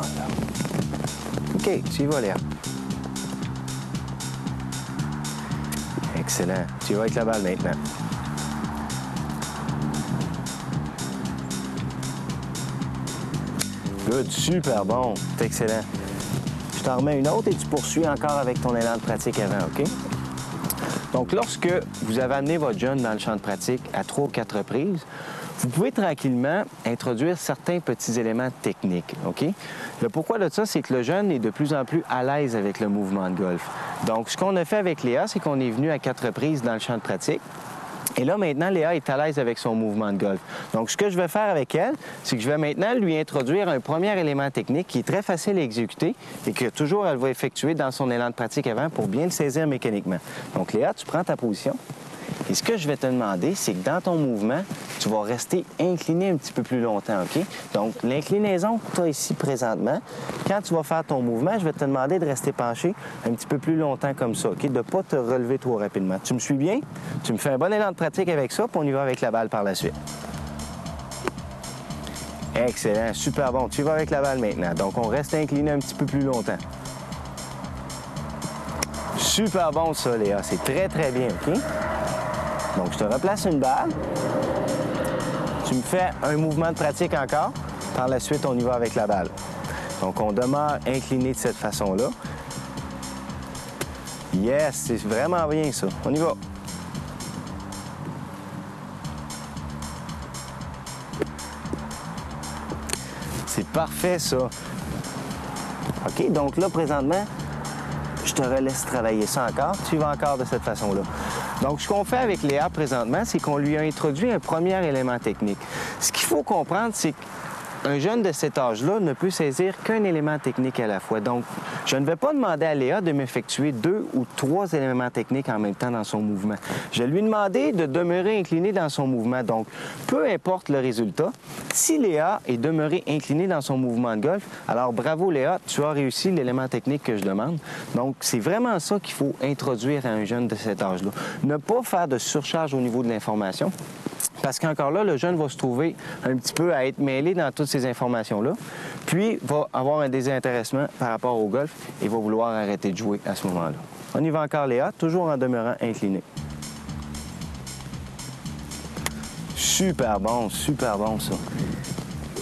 Voilà. OK, tu y vas, Léa. Excellent. Tu y vas avec la balle maintenant. Good, super bon. C'est excellent. Je t'en remets une autre et tu poursuis encore avec ton élan de pratique avant, OK? Donc, lorsque vous avez amené votre jeune dans le champ de pratique à 3 ou 4 reprises, vous pouvez tranquillement introduire certains petits éléments techniques, OK? Le pourquoi de ça, c'est que le jeune est de plus en plus à l'aise avec le mouvement de golf. Donc, ce qu'on a fait avec Léa, c'est qu'on est venu à 4 reprises dans le champ de pratique. Et là, maintenant, Léa est à l'aise avec son mouvement de golf. Donc, ce que je vais faire avec elle, c'est que je vais maintenant lui introduire un premier élément technique qui est très facile à exécuter et que toujours elle va effectuer dans son élan de pratique avant pour bien le saisir mécaniquement. Donc, Léa, tu prends ta position. Et ce que je vais te demander, c'est que dans ton mouvement, tu vas rester incliné un petit peu plus longtemps, OK? Donc, l'inclinaison que tu as ici présentement, quand tu vas faire ton mouvement, je vais te demander de rester penché un petit peu plus longtemps comme ça, OK? De ne pas te relever trop rapidement. Tu me suis bien? Tu me fais un bon élan de pratique avec ça, puis on y va avec la balle par la suite. Excellent, super bon. Tu y vas avec la balle maintenant. Donc, on reste incliné un petit peu plus longtemps. Super bon, ça, Léa. C'est très, très bien, OK? Donc, je te replace une balle. Tu me fais un mouvement de pratique encore. Par la suite, on y va avec la balle. Donc, on demeure incliné de cette façon-là. Yes, c'est vraiment bien, ça. On y va. C'est parfait, ça. OK, donc là, présentement, je te relaisse travailler ça encore. Tu y vas encore de cette façon-là. Donc, ce qu'on fait avec Léa présentement, c'est qu'on lui a introduit un premier élément technique. Ce qu'il faut comprendre, c'est qu'un jeune de cet âge-là ne peut saisir qu'un élément technique à la fois. Donc, je ne vais pas demander à Léa de m'effectuer 2 ou 3 éléments techniques en même temps dans son mouvement. Je vais lui demander de demeurer incliné dans son mouvement. Donc, peu importe le résultat, si Léa est demeurée inclinée dans son mouvement de golf, alors bravo Léa, tu as réussi l'élément technique que je demande. Donc, c'est vraiment ça qu'il faut introduire à un jeune de cet âge-là. Ne pas faire de surcharge au niveau de l'information. Parce qu'encore là, le jeune va se trouver un petit peu à être mêlé dans toutes ces informations-là, puis va avoir un désintéressement par rapport au golf et va vouloir arrêter de jouer à ce moment-là. On y va encore, Léa, toujours en demeurant incliné. Super bon, ça.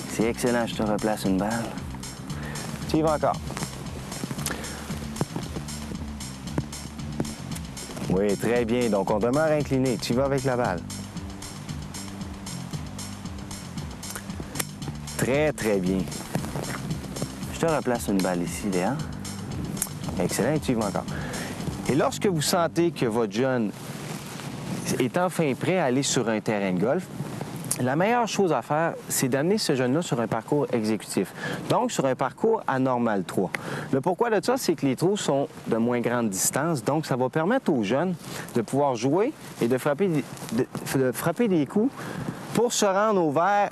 C'est excellent, je te replace une balle. Tu y vas encore. Oui, très bien. Donc, on demeure incliné. Tu y vas avec la balle. Très, très bien. Je te replace une balle ici, Léa. Excellent, et tu y vas encore. Et lorsque vous sentez que votre jeune est enfin prêt à aller sur un terrain de golf, la meilleure chose à faire, c'est d'amener ce jeune-là sur un parcours exécutif. Donc, sur un parcours à normal 3. Le pourquoi de ça, c'est que les trous sont de moins grande distance. Donc, ça va permettre aux jeunes de pouvoir jouer et de frapper des coups pour se rendre au vert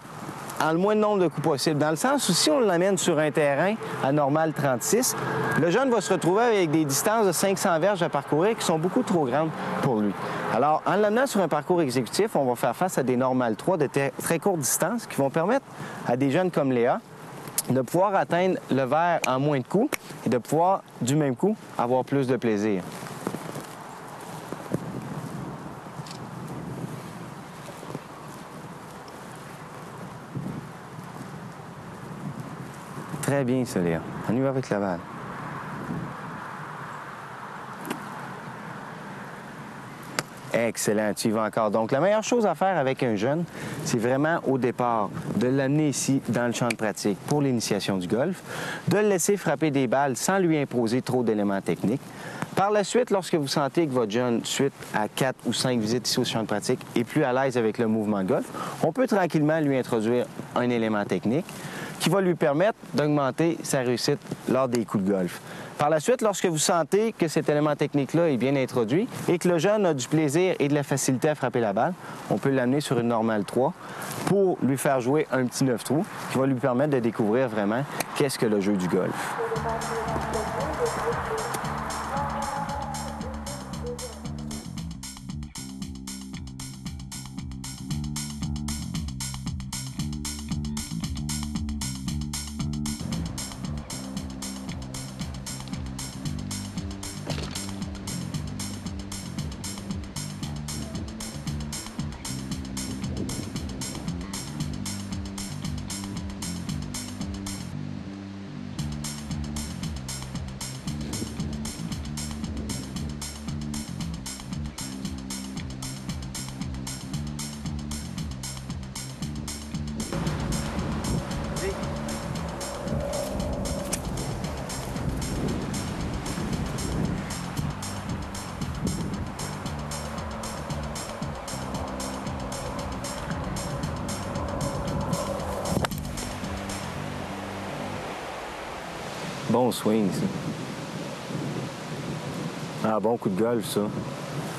en le moins de nombre de coups possible. Dans le sens où si on l'amène sur un terrain à normal 36, le jeune va se retrouver avec des distances de 500 verges à parcourir qui sont beaucoup trop grandes pour lui. Alors, en l'amenant sur un parcours exécutif, on va faire face à des normales 3 de très courte distance qui vont permettre à des jeunes comme Léa de pouvoir atteindre le vert en moins de coups et de pouvoir, du même coup, avoir plus de plaisir. Très bien, ça, Léa. On y va avec la balle. Excellent, tu y vas encore. Donc, la meilleure chose à faire avec un jeune, c'est vraiment au départ de l'amener ici dans le champ de pratique pour l'initiation du golf, de le laisser frapper des balles sans lui imposer trop d'éléments techniques. Par la suite, lorsque vous sentez que votre jeune, suite à 4 ou 5 visites ici au champ de pratique, est plus à l'aise avec le mouvement de golf, on peut tranquillement lui introduire un élément technique qui va lui permettre d'augmenter sa réussite lors des coups de golf. Par la suite, lorsque vous sentez que cet élément technique-là est bien introduit et que le jeune a du plaisir et de la facilité à frapper la balle, on peut l'amener sur une normale 3 pour lui faire jouer un petit 9 trous qui va lui permettre de découvrir vraiment qu'est-ce que le jeu du golf. Bon swing, ça. Ah, bon coup de golf, ça.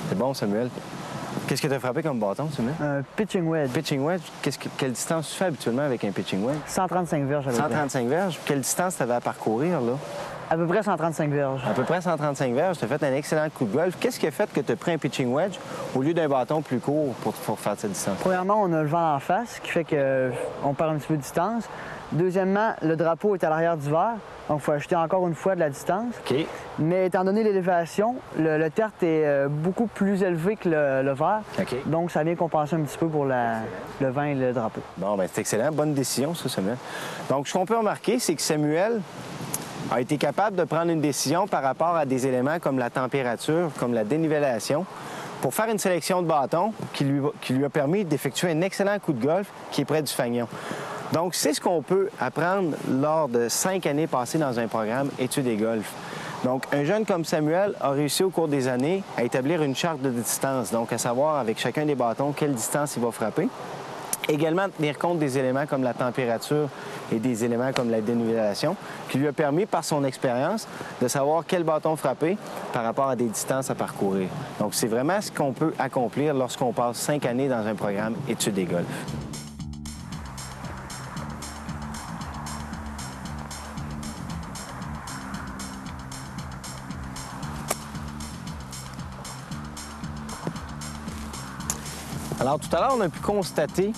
C'est bon, Samuel. Qu'est-ce que tu as frappé comme bâton, Samuel? Un pitching wedge. Pitching wedge, quelle distance tu fais habituellement avec un pitching wedge? 135 verges à peu près. 135 verges. Quelle distance tu avais à parcourir, là? À peu près 135 verges. À peu près 135 verges. Tu as fait un excellent coup de golf. Qu'est-ce qui a fait que tu as pris un pitching wedge au lieu d'un bâton plus court pour faire cette distance? Premièrement, on a le vent en face, ce qui fait qu'on perd un petit peu de distance. Deuxièmement, le drapeau est à l'arrière du verre, donc il faut ajouter encore une fois de la distance. OK. Mais étant donné l'élévation, le tertre est beaucoup plus élevé que le verre. OK. Donc, ça vient compenser un petit peu pour le vent et le drapeau. Bon, bien, c'est excellent. Bonne décision, ça, Samuel. Donc, ce qu'on peut remarquer, c'est que Samuel a été capable de prendre une décision par rapport à des éléments comme la température, comme la dénivellation, pour faire une sélection de bâtons qui lui a permis d'effectuer un excellent coup de golf qui est près du fanion. Donc, c'est ce qu'on peut apprendre lors de 5 années passées dans un programme Études et golf. Donc, un jeune comme Samuel a réussi au cours des années à établir une charte de distance, donc à savoir avec chacun des bâtons quelle distance il va frapper. Également, tenir compte des éléments comme la température et des éléments comme la dénivellation, qui lui a permis, par son expérience, de savoir quel bâton frapper par rapport à des distances à parcourir. Donc, c'est vraiment ce qu'on peut accomplir lorsqu'on passe 5 années dans un programme Études et golf. Alors, tout à l'heure, on a pu constater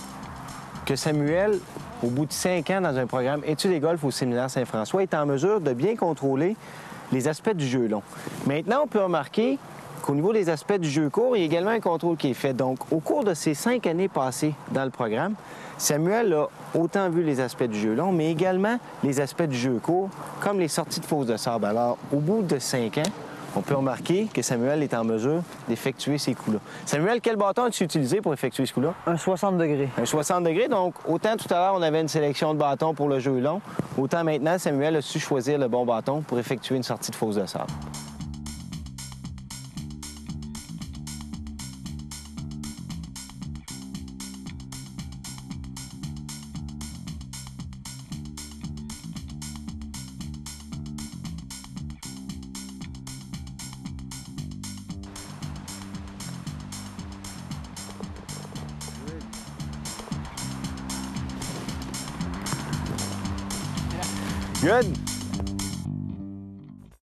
que Samuel, au bout de 5 ans dans un programme Études et golf au Séminaire Saint-François, est en mesure de bien contrôler les aspects du jeu long. Maintenant, on peut remarquer qu'au niveau des aspects du jeu court, il y a également un contrôle qui est fait. Donc, au cours de ces 5 années passées dans le programme, Samuel a autant vu les aspects du jeu long, mais également les aspects du jeu court, comme les sorties de fosse de sable. Alors, au bout de 5 ans, on peut remarquer que Samuel est en mesure d'effectuer ces coups-là. Samuel, quel bâton as-tu utilisé pour effectuer ce coup-là? Un 60 degrés. Un 60 degrés. Donc, autant tout à l'heure, on avait une sélection de bâtons pour le jeu long, autant maintenant, Samuel a su choisir le bon bâton pour effectuer une sortie de fosse de sable. Good.